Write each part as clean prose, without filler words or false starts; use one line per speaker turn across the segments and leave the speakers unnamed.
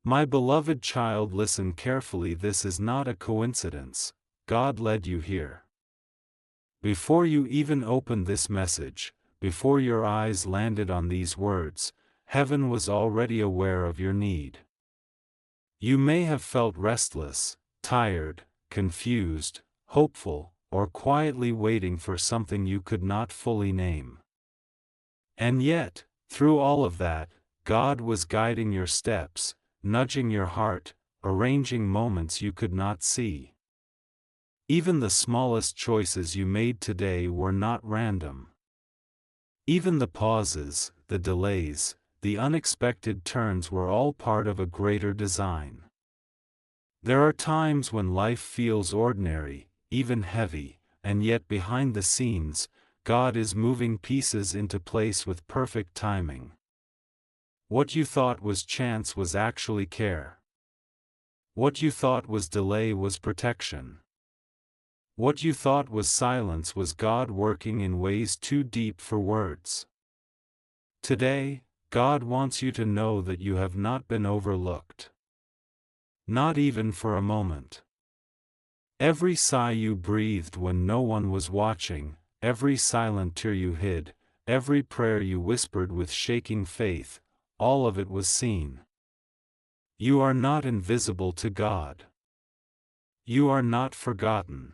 My beloved child, listen carefully. This is not a coincidence. God led you here. Before you even opened this message, before your eyes landed on these words, heaven was already aware of your need. You may have felt restless, tired, confused, hopeful, or quietly waiting for something you could not fully name. And yet, through all of that, God was guiding your steps, nudging your heart, arranging moments you could not see. Even the smallest choices you made today were not random. Even the pauses, the delays, the unexpected turns were all part of a greater design. There are times when life feels ordinary, even heavy, and yet behind the scenes, God is moving pieces into place with perfect timing. What you thought was chance was actually care. What you thought was delay was protection. What you thought was silence was God working in ways too deep for words. Today, God wants you to know that you have not been overlooked. Not even for a moment. Every sigh you breathed when no one was watching, every silent tear you hid, every prayer you whispered with shaking faith, all of it was seen. You are not invisible to God. You are not forgotten.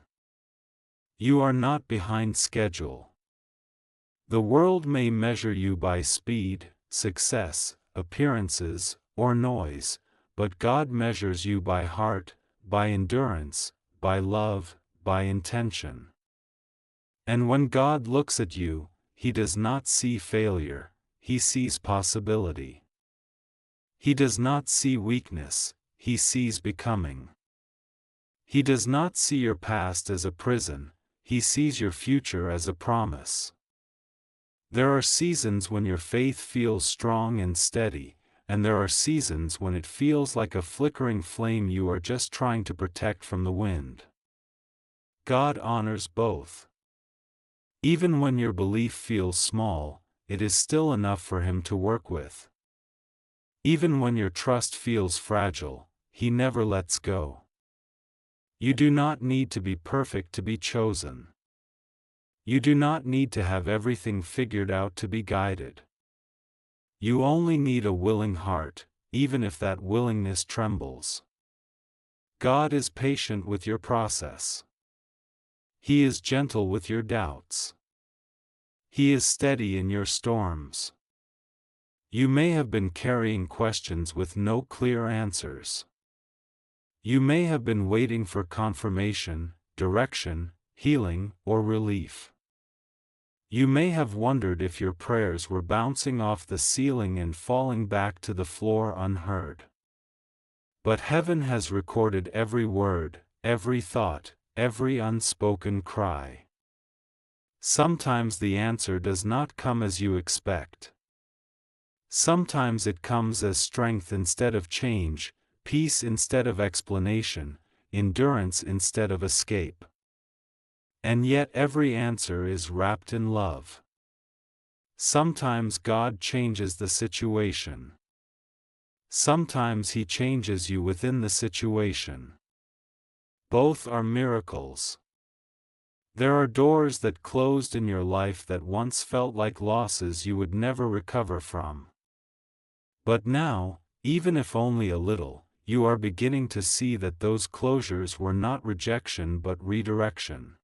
You are not behind schedule. The world may measure you by speed, success, appearances, or noise, but God measures you by heart, by endurance, by love, by intention. And when God looks at you, He does not see failure, He sees possibility. He does not see weakness, He sees becoming. He does not see your past as a prison, He sees your future as a promise. There are seasons when your faith feels strong and steady, and there are seasons when it feels like a flickering flame you are just trying to protect from the wind. God honors both. Even when your belief feels small, it is still enough for Him to work with. Even when your trust feels fragile, He never lets go. You do not need to be perfect to be chosen. You do not need to have everything figured out to be guided. You only need a willing heart, even if that willingness trembles. God is patient with your process. He is gentle with your doubts. He is steady in your storms. You may have been carrying questions with no clear answers. You may have been waiting for confirmation, direction, healing, or relief. You may have wondered if your prayers were bouncing off the ceiling and falling back to the floor unheard. But heaven has recorded every word, every thought, every unspoken cry. Sometimes the answer does not come as you expect. Sometimes it comes as strength instead of change, peace instead of explanation, endurance instead of escape. And yet every answer is wrapped in love. Sometimes God changes the situation. Sometimes He changes you within the situation. Both are miracles. There are doors that closed in your life that once felt like losses you would never recover from. But now, even if only a little, you are beginning to see that those closures were not rejection but redirection.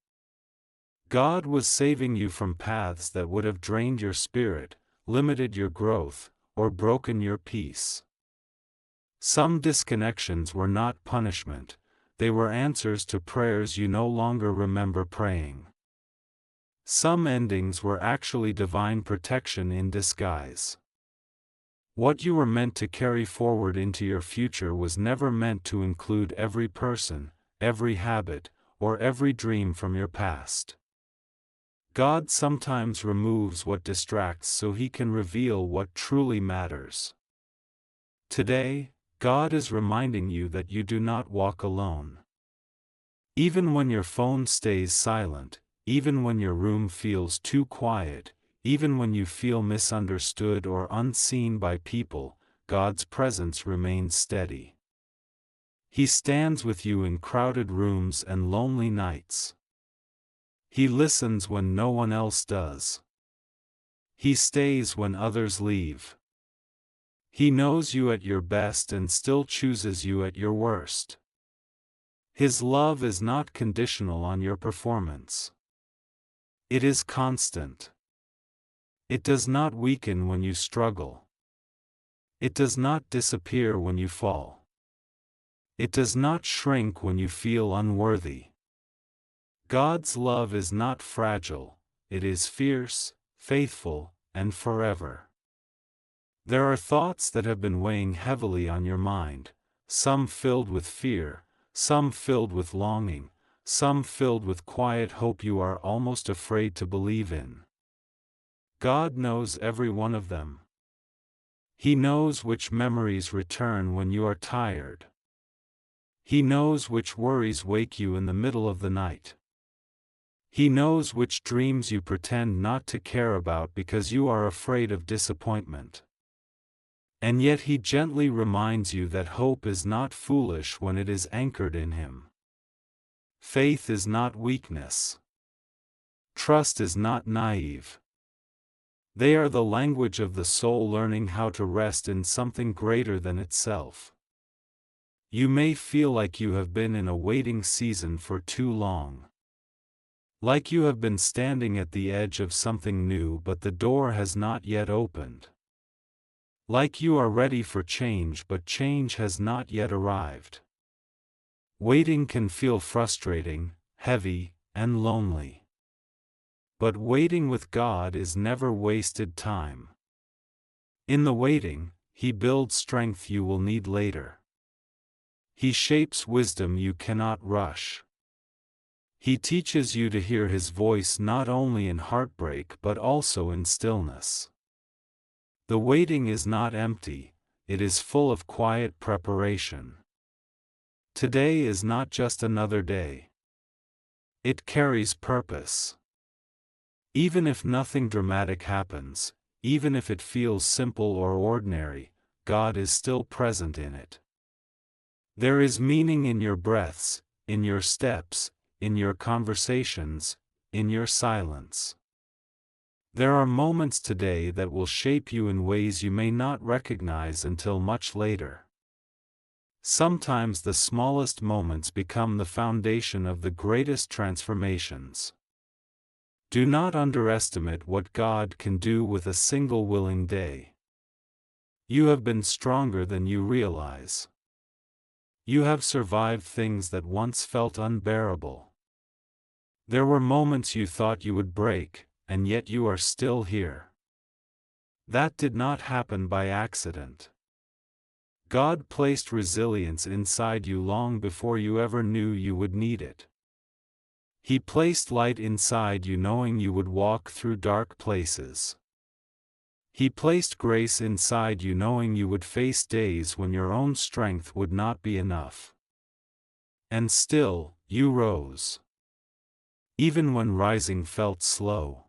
God was saving you from paths that would have drained your spirit, limited your growth, or broken your peace. Some disconnections were not punishment, they were answers to prayers you no longer remember praying. Some endings were actually divine protection in disguise. What you were meant to carry forward into your future was never meant to include every person, every habit, or every dream from your past. God sometimes removes what distracts so He can reveal what truly matters. Today, God is reminding you that you do not walk alone. Even when your phone stays silent, even when your room feels too quiet, even when you feel misunderstood or unseen by people, God's presence remains steady. He stands with you in crowded rooms and lonely nights. He listens when no one else does. He stays when others leave. He knows you at your best and still chooses you at your worst. His love is not conditional on your performance. It is constant. It does not weaken when you struggle. It does not disappear when you fall. It does not shrink when you feel unworthy. God's love is not fragile, it is fierce, faithful, and forever. There are thoughts that have been weighing heavily on your mind, some filled with fear, some filled with longing, some filled with quiet hope you are almost afraid to believe in. God knows every one of them. He knows which memories return when you are tired. He knows which worries wake you in the middle of the night. He knows which dreams you pretend not to care about because you are afraid of disappointment. And yet He gently reminds you that hope is not foolish when it is anchored in Him. Faith is not weakness. Trust is not naive. They are the language of the soul learning how to rest in something greater than itself. You may feel like you have been in a waiting season for too long. Like you have been standing at the edge of something new but the door has not yet opened. Like you are ready for change but change has not yet arrived. Waiting can feel frustrating, heavy, and lonely. But waiting with God is never wasted time. In the waiting, He builds strength you will need later. He shapes wisdom you cannot rush. He teaches you to hear His voice not only in heartbreak but also in stillness. The waiting is not empty, it is full of quiet preparation. Today is not just another day. It carries purpose. Even if nothing dramatic happens, even if it feels simple or ordinary, God is still present in it. There is meaning in your breaths, in your steps, in your conversations, in your silence. There are moments today that will shape you in ways you may not recognize until much later. Sometimes the smallest moments become the foundation of the greatest transformations. Do not underestimate what God can do with a single willing day. You have been stronger than you realize. You have survived things that once felt unbearable. There were moments you thought you would break, and yet you are still here. That did not happen by accident. God placed resilience inside you long before you ever knew you would need it. He placed light inside you knowing you would walk through dark places. He placed grace inside you knowing you would face days when your own strength would not be enough. And still, you rose. Even when rising felt slow.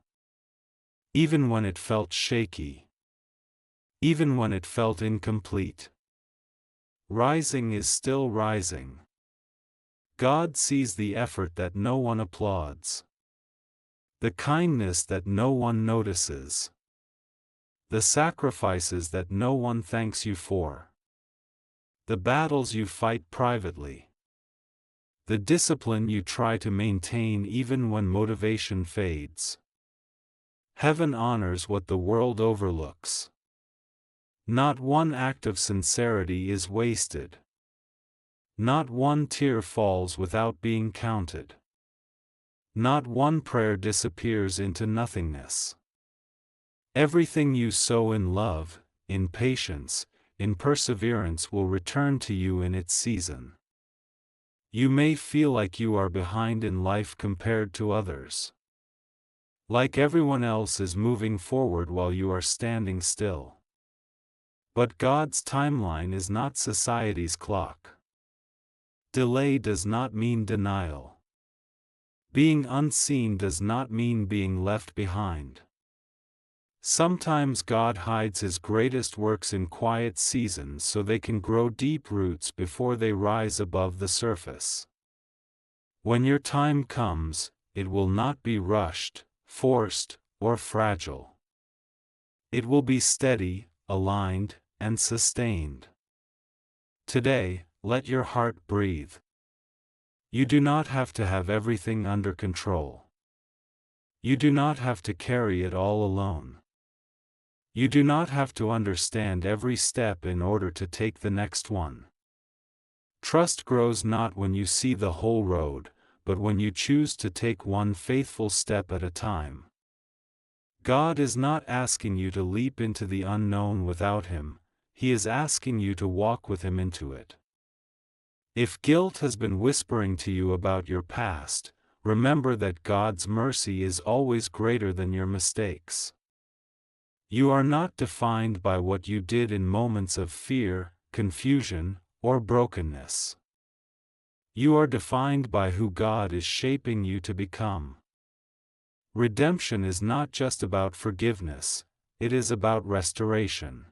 Even when it felt shaky. Even when it felt incomplete. Rising is still rising. God sees the effort that no one applauds. The kindness that no one notices. The sacrifices that no one thanks you for. The battles you fight privately. The discipline you try to maintain even when motivation fades. Heaven honors what the world overlooks. Not one act of sincerity is wasted. Not one tear falls without being counted. Not one prayer disappears into nothingness. Everything you sow in love, in patience, in perseverance will return to you in its season. You may feel like you are behind in life compared to others. Like everyone else is moving forward while you are standing still. But God's timeline is not society's clock. Delay does not mean denial. Being unseen does not mean being left behind. Sometimes God hides His greatest works in quiet seasons so they can grow deep roots before they rise above the surface. When your time comes, it will not be rushed, forced, or fragile. It will be steady, aligned, and sustained. Today, let your heart breathe. You do not have to have everything under control. You do not have to carry it all alone. You do not have to understand every step in order to take the next one. Trust grows not when you see the whole road, but when you choose to take one faithful step at a time. God is not asking you to leap into the unknown without Him, He is asking you to walk with Him into it. If guilt has been whispering to you about your past, remember that God's mercy is always greater than your mistakes. You are not defined by what you did in moments of fear, confusion, or brokenness. You are defined by who God is shaping you to become. Redemption is not just about forgiveness, it is about restoration.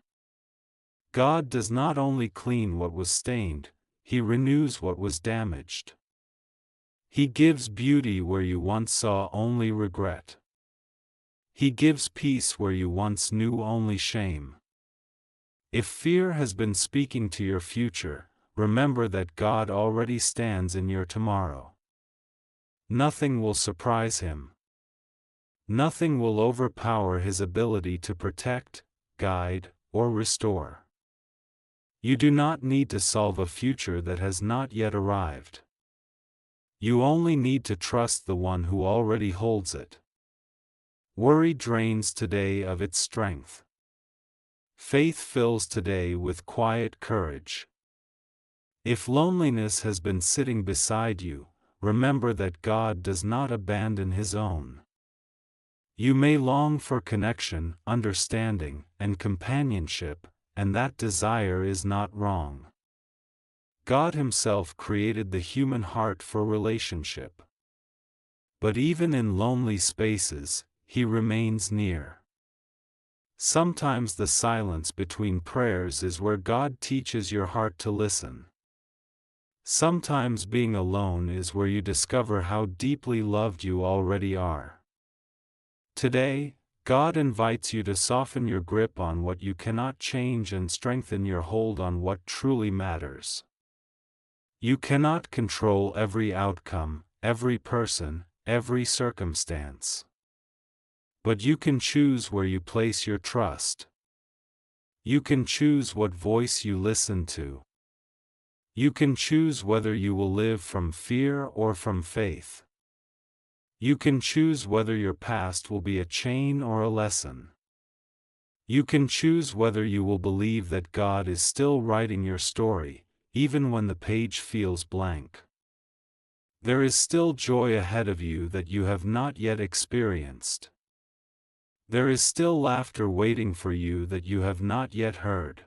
God does not only clean what was stained, He renews what was damaged. He gives beauty where you once saw only regret. He gives peace where you once knew only shame. If fear has been speaking to your future, remember that God already stands in your tomorrow. Nothing will surprise Him. Nothing will overpower His ability to protect, guide, or restore. You do not need to solve a future that has not yet arrived. You only need to trust the one who already holds it. Worry drains today of its strength. Faith fills today with quiet courage. If loneliness has been sitting beside you, remember that God does not abandon His own. You may long for connection, understanding, and companionship, and that desire is not wrong. God Himself created the human heart for relationship. But even in lonely spaces, He remains near. Sometimes the silence between prayers is where God teaches your heart to listen. Sometimes being alone is where you discover how deeply loved you already are. Today, God invites you to soften your grip on what you cannot change and strengthen your hold on what truly matters. You cannot control every outcome, every person, every circumstance. But you can choose where you place your trust. You can choose what voice you listen to. You can choose whether you will live from fear or from faith. You can choose whether your past will be a chain or a lesson. You can choose whether you will believe that God is still writing your story, even when the page feels blank. There is still joy ahead of you that you have not yet experienced. There is still laughter waiting for you that you have not yet heard.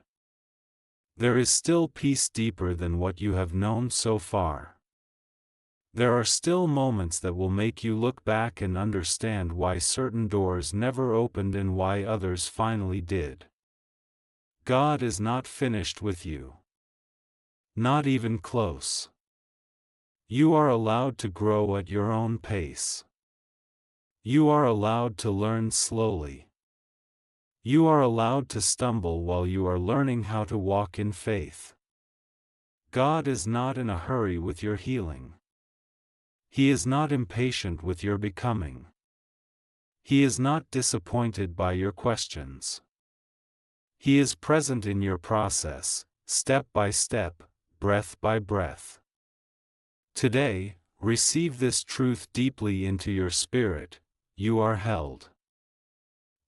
There is still peace deeper than what you have known so far. There are still moments that will make you look back and understand why certain doors never opened and why others finally did. God is not finished with you. Not even close. You are allowed to grow at your own pace. You are allowed to learn slowly. You are allowed to stumble while you are learning how to walk in faith. God is not in a hurry with your healing. He is not impatient with your becoming. He is not disappointed by your questions. He is present in your process, step by step, breath by breath. Today, receive this truth deeply into your spirit. You are held.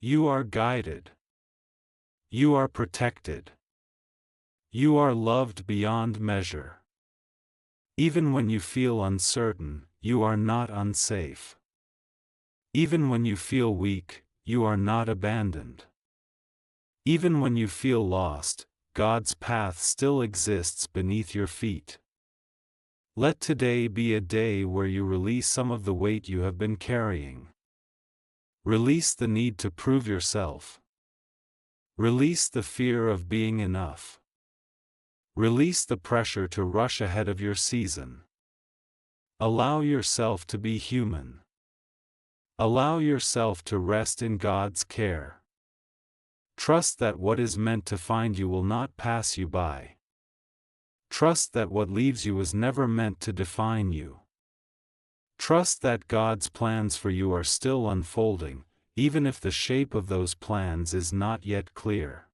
You are guided. You are protected. You are loved beyond measure. Even when you feel uncertain, you are not unsafe. Even when you feel weak, you are not abandoned. Even when you feel lost, God's path still exists beneath your feet. Let today be a day where you release some of the weight you have been carrying. Release the need to prove yourself. Release the fear of being enough. Release the pressure to rush ahead of your season. Allow yourself to be human. Allow yourself to rest in God's care. Trust that what is meant to find you will not pass you by. Trust that what leaves you was never meant to define you. Trust that God's plans for you are still unfolding, even if the shape of those plans is not yet clear.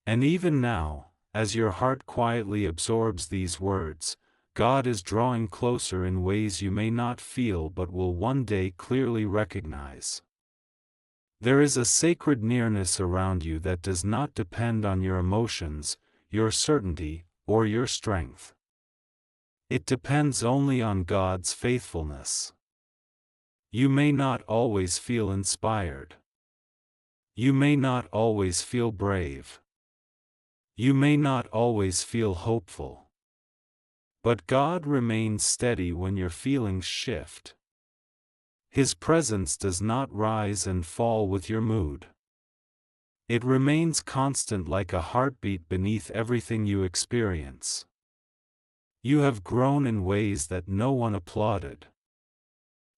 And even now, as your heart quietly absorbs these words, God is drawing closer in ways you may not feel but will one day clearly recognize. There is a sacred nearness around you that does not depend on your emotions, your certainty, or your strength. It depends only on God's faithfulness. You may not always feel inspired. You may not always feel brave. You may not always feel hopeful. But God remains steady when your feelings shift. His presence does not rise and fall with your mood. It remains constant like a heartbeat beneath everything you experience. You have grown in ways that no one applauded.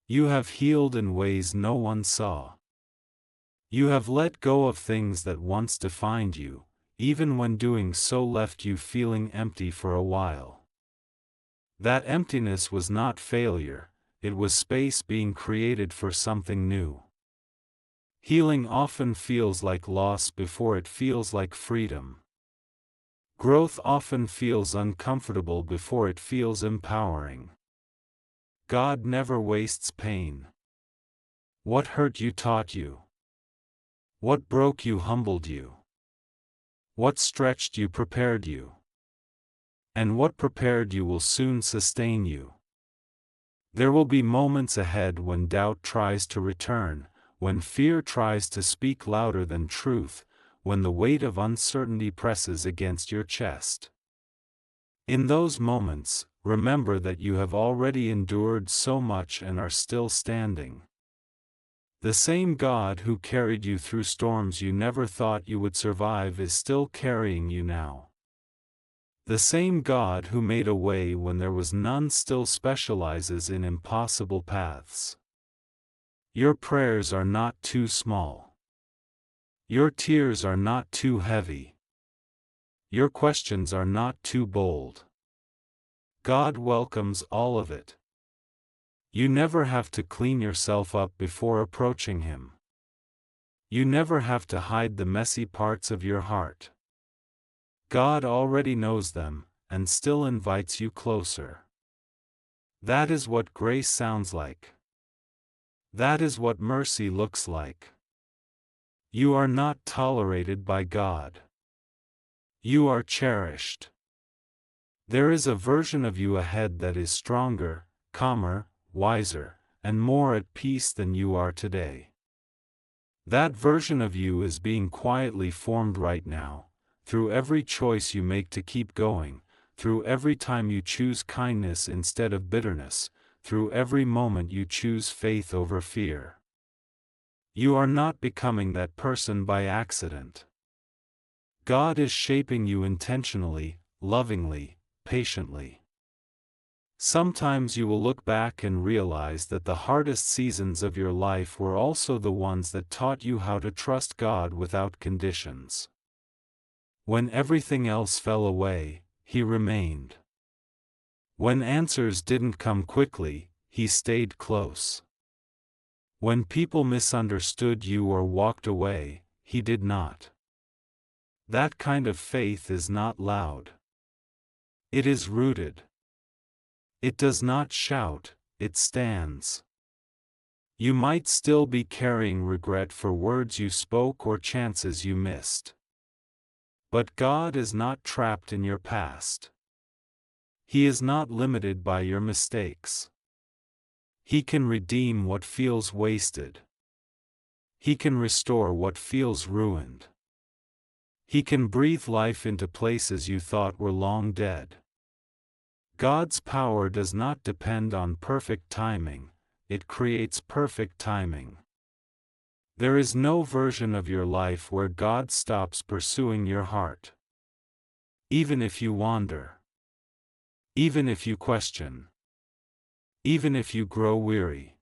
You have healed in ways no one saw. You have let go of things that once defined you, even when doing so left you feeling empty for a while. That emptiness was not failure, it was space being created for something new. Healing often feels like loss before it feels like freedom. Growth often feels uncomfortable before it feels empowering. God never wastes pain. What hurt you taught you. What broke you humbled you. What stretched you prepared you. And what prepared you will soon sustain you. There will be moments ahead when doubt tries to return, when fear tries to speak louder than truth, when the weight of uncertainty presses against your chest. In those moments, remember that you have already endured so much and are still standing. The same God who carried you through storms you never thought you would survive is still carrying you now. The same God who made a way when there was none still specializes in impossible paths. Your prayers are not too small. Your tears are not too heavy. Your questions are not too bold. God welcomes all of it. You never have to clean yourself up before approaching Him. You never have to hide the messy parts of your heart. God already knows them, and still invites you closer. That is what grace sounds like. That is what mercy looks like. You are not tolerated by God. You are cherished. There is a version of you ahead that is stronger, calmer, wiser, and more at peace than you are today. That version of you is being quietly formed right now, through every choice you make to keep going, through every time you choose kindness instead of bitterness, through every moment you choose faith over fear. You are not becoming that person by accident. God is shaping you intentionally, lovingly, patiently. Sometimes you will look back and realize that the hardest seasons of your life were also the ones that taught you how to trust God without conditions. When everything else fell away, He remained. When answers didn't come quickly, He stayed close. When people misunderstood you or walked away, He did not. That kind of faith is not loud. It is rooted. It does not shout, it stands. You might still be carrying regret for words you spoke or chances you missed. But God is not trapped in your past. He is not limited by your mistakes. He can redeem what feels wasted. He can restore what feels ruined. He can breathe life into places you thought were long dead. God's power does not depend on perfect timing, it creates perfect timing. There is no version of your life where God stops pursuing your heart. Even if you wander. Even if you question. Even if you grow weary.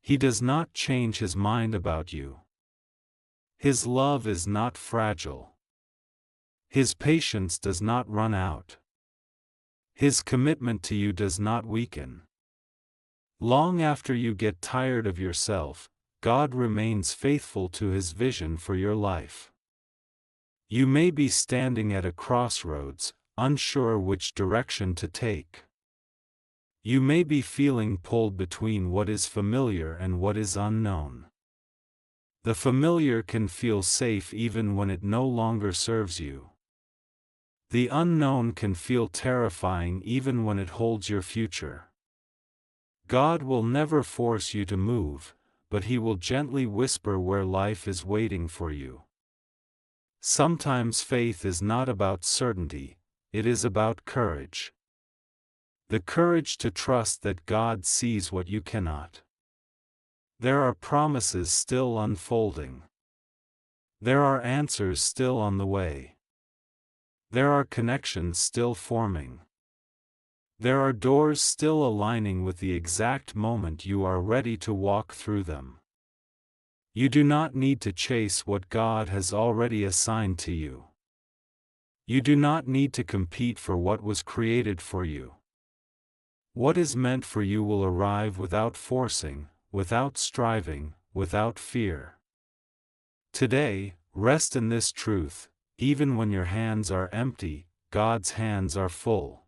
He does not change His mind about you. His love is not fragile. His patience does not run out. His commitment to you does not weaken. Long after you get tired of yourself, God remains faithful to His vision for your life. You may be standing at a crossroads, unsure which direction to take. You may be feeling pulled between what is familiar and what is unknown. The familiar can feel safe even when it no longer serves you. The unknown can feel terrifying even when it holds your future. God will never force you to move, but He will gently whisper where life is waiting for you. Sometimes faith is not about certainty, it is about courage. The courage to trust that God sees what you cannot. There are promises still unfolding. There are answers still on the way. There are connections still forming. There are doors still aligning with the exact moment you are ready to walk through them. You do not need to chase what God has already assigned to you. You do not need to compete for what was created for you. What is meant for you will arrive without forcing, without striving, without fear. Today, rest in this truth: even when your hands are empty, God's hands are full.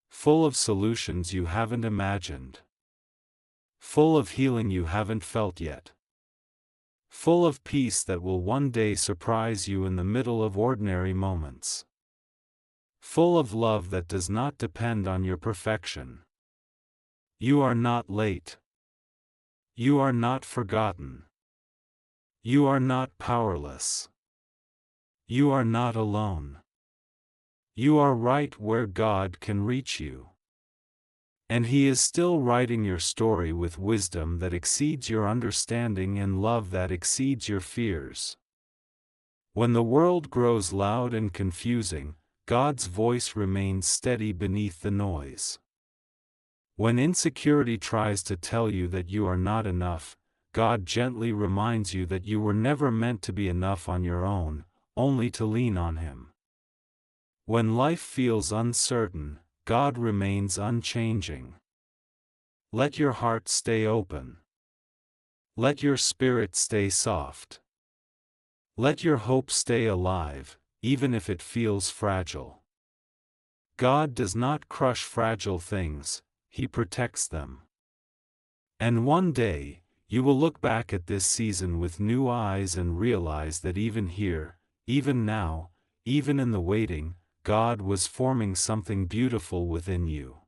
Full of solutions you haven't imagined. Full of healing you haven't felt yet. Full of peace that will one day surprise you in the middle of ordinary moments. Full of love that does not depend on your perfection. You are not late. You are not forgotten. You are not powerless. You are not alone. You are right where God can reach you. And He is still writing your story with wisdom that exceeds your understanding and love that exceeds your fears. When the world grows loud and confusing, God's voice remains steady beneath the noise. When insecurity tries to tell you that you are not enough, God gently reminds you that you were never meant to be enough on your own, only to lean on Him. When life feels uncertain, God remains unchanging. Let your heart stay open. Let your spirit stay soft. Let your hope stay alive, even if it feels fragile. God does not crush fragile things, He protects them. And one day, you will look back at this season with new eyes and realize that even here, even now, even in the waiting, God was forming something beautiful within you.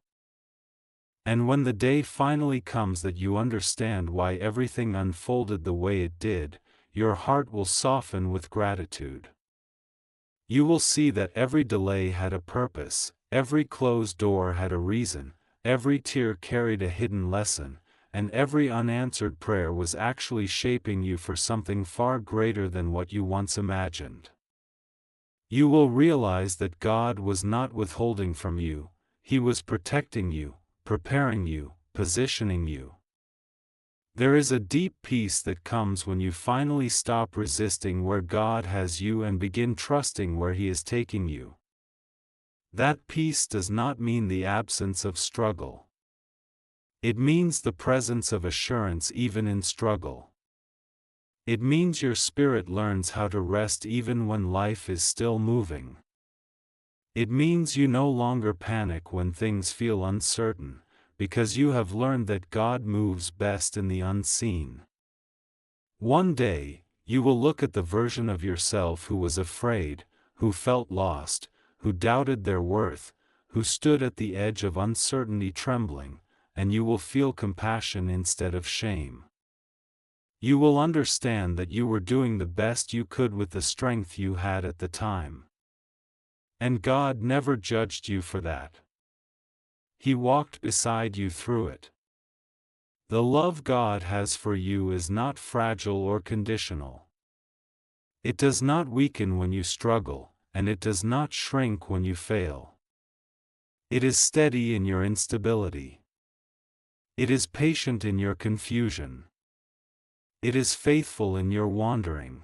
And when the day finally comes that you understand why everything unfolded the way it did, your heart will soften with gratitude. You will see that every delay had a purpose, every closed door had a reason, every tear carried a hidden lesson, and every unanswered prayer was actually shaping you for something far greater than what you once imagined. You will realize that God was not withholding from you, He was protecting you, preparing you, positioning you. There is a deep peace that comes when you finally stop resisting where God has you and begin trusting where He is taking you. That peace does not mean the absence of struggle. It means the presence of assurance even in struggle. It means your spirit learns how to rest even when life is still moving. It means you no longer panic when things feel uncertain, because you have learned that God moves best in the unseen. One day, you will look at the version of yourself who was afraid, who felt lost, who doubted their worth, who stood at the edge of uncertainty trembling, and you will feel compassion instead of shame. You will understand that you were doing the best you could with the strength you had at the time. And God never judged you for that. He walked beside you through it. The love God has for you is not fragile or conditional. It does not weaken when you struggle, and it does not shrink when you fail. It is steady in your instability. It is patient in your confusion. It is faithful in your wandering.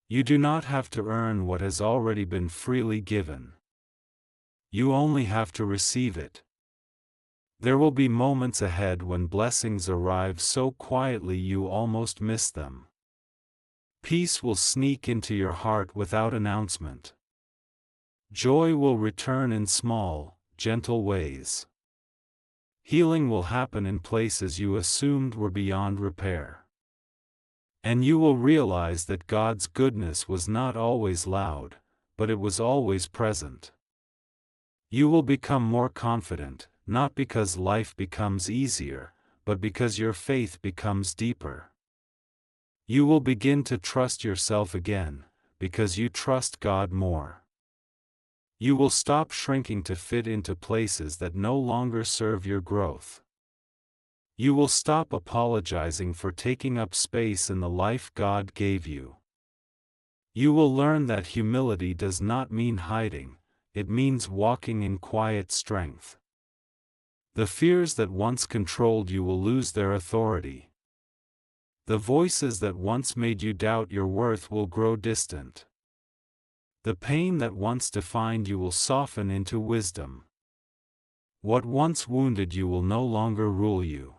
You do not have to earn what has already been freely given. You only have to receive it. There will be moments ahead when blessings arrive so quietly you almost miss them. Peace will sneak into your heart without announcement. Joy will return in small, gentle ways. Healing will happen in places you assumed were beyond repair. And you will realize that God's goodness was not always loud, but it was always present. You will become more confident, not because life becomes easier, but because your faith becomes deeper. You will begin to trust yourself again, because you trust God more. You will stop shrinking to fit into places that no longer serve your growth. You will stop apologizing for taking up space in the life God gave you. You will learn that humility does not mean hiding, it means walking in quiet strength. The fears that once controlled you will lose their authority. The voices that once made you doubt your worth will grow distant. The pain that once defined you will soften into wisdom. What once wounded you will no longer rule you.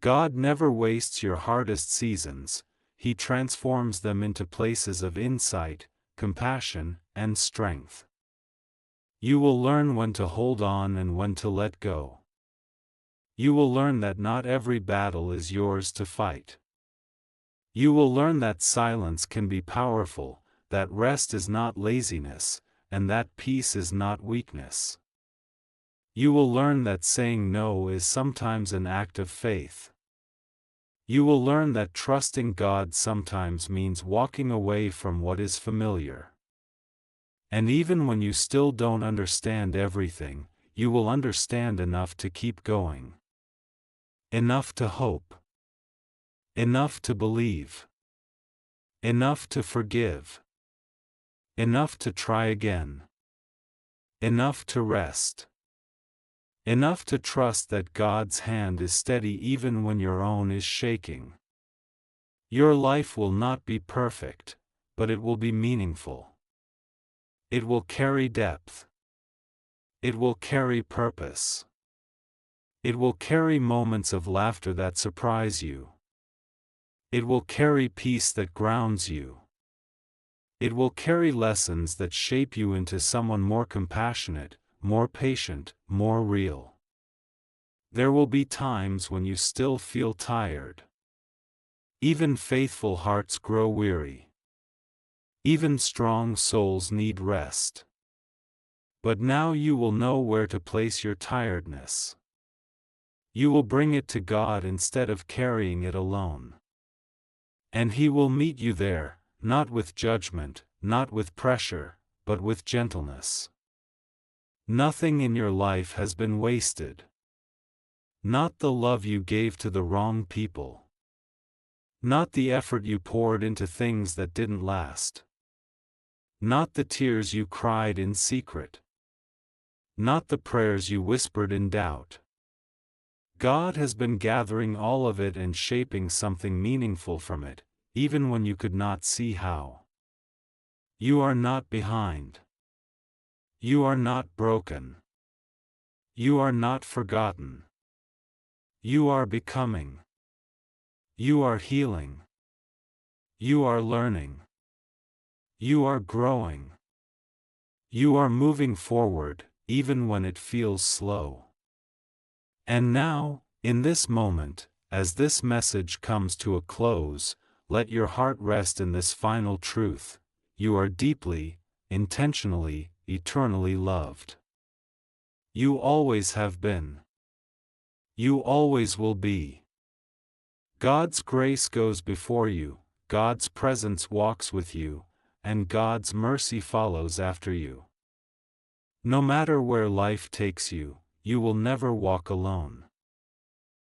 God never wastes your hardest seasons, He transforms them into places of insight, compassion, and strength. You will learn when to hold on and when to let go. You will learn that not every battle is yours to fight. You will learn that silence can be powerful, that rest is not laziness, and that peace is not weakness. You will learn that saying no is sometimes an act of faith. You will learn that trusting God sometimes means walking away from what is familiar. And even when you still don't understand everything, you will understand enough to keep going. Enough to hope. Enough to believe. Enough to forgive. Enough to try again. Enough to rest. Enough to trust that God's hand is steady even when your own is shaking. Your life will not be perfect, but it will be meaningful. It will carry depth. It will carry purpose. It will carry moments of laughter that surprise you. It will carry peace that grounds you. It will carry lessons that shape you into someone more compassionate, more patient, more real. There will be times when you still feel tired. Even faithful hearts grow weary. Even strong souls need rest. But now you will know where to place your tiredness. You will bring it to God instead of carrying it alone. And He will meet you there, not with judgment, not with pressure, but with gentleness. Nothing in your life has been wasted. Not the love you gave to the wrong people. Not the effort you poured into things that didn't last. Not the tears you cried in secret. Not the prayers you whispered in doubt. God has been gathering all of it and shaping something meaningful from it, even when you could not see how. You are not behind. You are not broken. You are not forgotten. You are becoming. You are healing. You are learning. You are growing. You are moving forward, even when it feels slow. And now, in this moment, as this message comes to a close, let your heart rest in this final truth: you are deeply, intentionally, eternally loved. You always have been. You always will be. God's grace goes before you, God's presence walks with you, and God's mercy follows after you. No matter where life takes you, you will never walk alone.